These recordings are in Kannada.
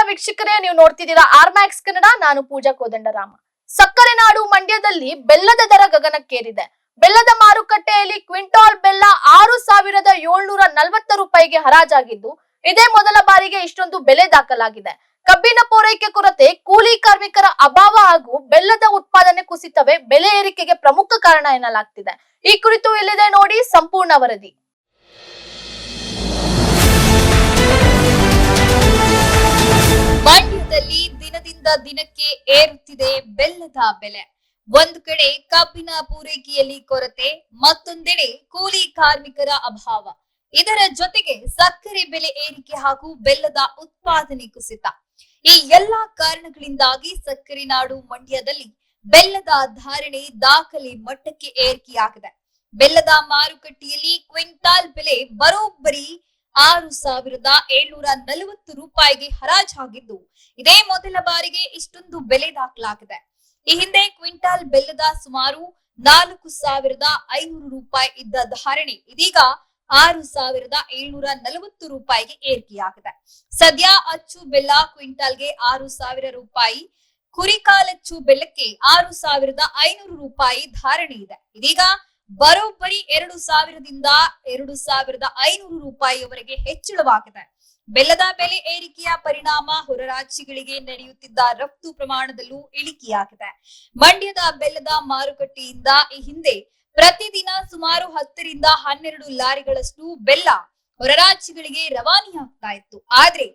ವೀಕ್ಷಕರೇ, ನೀವು ನೋಡ್ತಿದ್ದೀರಾ ಆರ್ಮ್ಯಾಕ್ಸ್ ಕನ್ನಡ. ನಾನು ಪೂಜಾ ಕೋದಂಡರಾಮ. ಸಕ್ಕರೆ ನಾಡು ಮಂಡ್ಯದಲ್ಲಿ ಬೆಲ್ಲದ ದರ ಗಗನಕ್ಕೇರಿದೆ. ಬೆಲ್ಲದ ಮಾರುಕಟ್ಟೆಯಲ್ಲಿ ಕ್ವಿಂಟಾಲ್ ಬೆಲ್ಲ 6,740 ರೂಪಾಯಿಗೆ ಹರಾಜಾಗಿದ್ದು, ಇದೇ ಮೊದಲ ಬಾರಿಗೆ ಇಷ್ಟೊಂದು ಬೆಲೆ ದಾಖಲಾಗಿದೆ. ಕಬ್ಬಿನ ಪೂರೈಕೆ ಕೊರತೆ, ಕೂಲಿ ಕಾರ್ಮಿಕರ ಅಭಾವ ಹಾಗೂ ಬೆಲ್ಲದ ಉತ್ಪಾದನೆ ಕುಸಿತವೇ ಬೆಲೆ ಏರಿಕೆಗೆ ಪ್ರಮುಖ ಕಾರಣ ಎನ್ನಲಾಗ್ತಿದೆ. ಈ ಕುರಿತು ಇಲ್ಲಿದೆ ನೋಡಿ ಸಂಪೂರ್ಣ ವರದಿ. ಮಂಡ್ಯದಲ್ಲಿ ದಿನದಿಂದ ದಿನಕ್ಕೆ ಏರುತ್ತಿದೆ ಬೆಲ್ಲದ ಬೆಲೆ. ಒಂದು ಕಡೆ ಕಬ್ಬಿನ ಪೂರೈಕೆಯಲ್ಲಿ ಕೊರತೆ, ಮತ್ತೊಂದೆಡೆ ಕೂಲಿ ಕಾರ್ಮಿಕರ ಅಭಾವ. ಇದರ ಜೊತೆಗೆ ಸಕ್ಕರೆ ಬೆಲೆ ಏರಿಕೆ ಹಾಗೂ ಬೆಲ್ಲದ ಉತ್ಪಾದನೆ ಕುಸಿತ. ಈ ಎಲ್ಲಾ ಕಾರಣಗಳಿಂದಾಗಿ ಸಕ್ಕರೆ ನಾಡು ಮಂಡ್ಯದಲ್ಲಿ ಬೆಲ್ಲದ ಧಾರಣೆ ದಾಖಲೆ ಮಟ್ಟಕ್ಕೆ ಏರಿಕೆಯಾಗಿದೆ. ಬೆಲ್ಲದ ಮಾರುಕಟ್ಟೆಯಲ್ಲಿ ಕ್ವಿಂಟಾಲ್ ಬೆಲೆ ಬರೋಬ್ಬರಿ 6,740 ರೂಪಾಯಿಗೆ ಹರಾಜಾಗಿದ್ದು, ಇದೇ ಮೊದಲ ಬಾರಿಗೆ ಇಷ್ಟೊಂದು ಬೆಲೆ ದಾಖಲಾಗಿದೆ. ಈ ಹಿಂದೆ ಕ್ವಿಂಟಾಲ್ ಬೆಲ್ಲದ ಸುಮಾರು 4,500 ರೂಪಾಯಿ ಇದ್ದ ಧಾರಣೆ ಇದೀಗ 6,740 ರೂಪಾಯಿಗೆ ಏರಿಕೆಯಾಗಿದೆ. ಸದ್ಯ ಅಚ್ಚು ಬೆಲ್ಲ ಕ್ವಿಂಟಾಲ್ಗೆ 6,000 ರೂಪಾಯಿ, ಕುರಿಕಾಲಚ್ಚು ಬೆಲ್ಲಕ್ಕೆ 6,500 ರೂಪಾಯಿ ಧಾರಣೆ ಇದೆ. ಇದೀಗ ಬರೋಬ್ಬರಿ 2,000ದಿಂದ 2,500 ರೂಪಾಯಿಯವರೆಗೆ ಹೆಚ್ಚಳವಾಗಿದೆ. ಬೆಲ್ಲದ ಬೆಲೆ ಏರಿಕೆಯ ಪರಿಣಾಮ ಹೊರ ರಾಜ್ಯಗಳಿಗೆ ನಡೆಯುತ್ತಿದ್ದ ರಫ್ತು ಪ್ರಮಾಣದಲ್ಲೂ ಇಳಿಕೆಯಾಗಿದೆ. ಮಂಡ್ಯದ ಬೆಲ್ಲದ ಮಾರುಕಟ್ಟೆಯಿಂದ ಈ ಹಿಂದೆ ಪ್ರತಿದಿನ ಸುಮಾರು 10ರಿಂದ 12 ಲಾರಿಗಳಷ್ಟು ಬೆಲ್ಲ ಹೊರ ರಾಜ್ಯಗಳಿಗೆ ರವಾನೆಯಾಗ್ತಾ ಇತ್ತು. ಆದ್ರೆ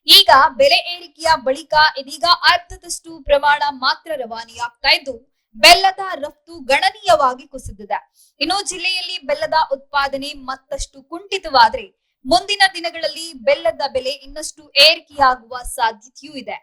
ಈಗ ಬೆಲೆ ಏರಿಕೆಯ ಬಳಿಕ ಇದೀಗ ಅರ್ಧದಷ್ಟು ಪ್ರಮಾಣ ಮಾತ್ರ ರವಾನೆಯಾಗ್ತಾ ಇದ್ದು, ಬೆಲ್ಲದ ರಫ್ತು ಗಣನೀಯವಾಗಿ ಕುಸಿದಿದೆ. ಇನ್ನು ಜಿಲ್ಲೆಯಲ್ಲಿ ಬೆಲ್ಲದ ಉತ್ಪಾದನೆ ಮತ್ತಷ್ಟು ಕುಂಠಿತವಾದ್ರೆ ಮುಂದಿನ ದಿನಗಳಲ್ಲಿ ಬೆಲ್ಲದ ಬೆಲೆ ಇನ್ನಷ್ಟು ಏರಿಕೆಯಾಗುವ ಸಾಧ್ಯತೆಯೂ ಇದೆ.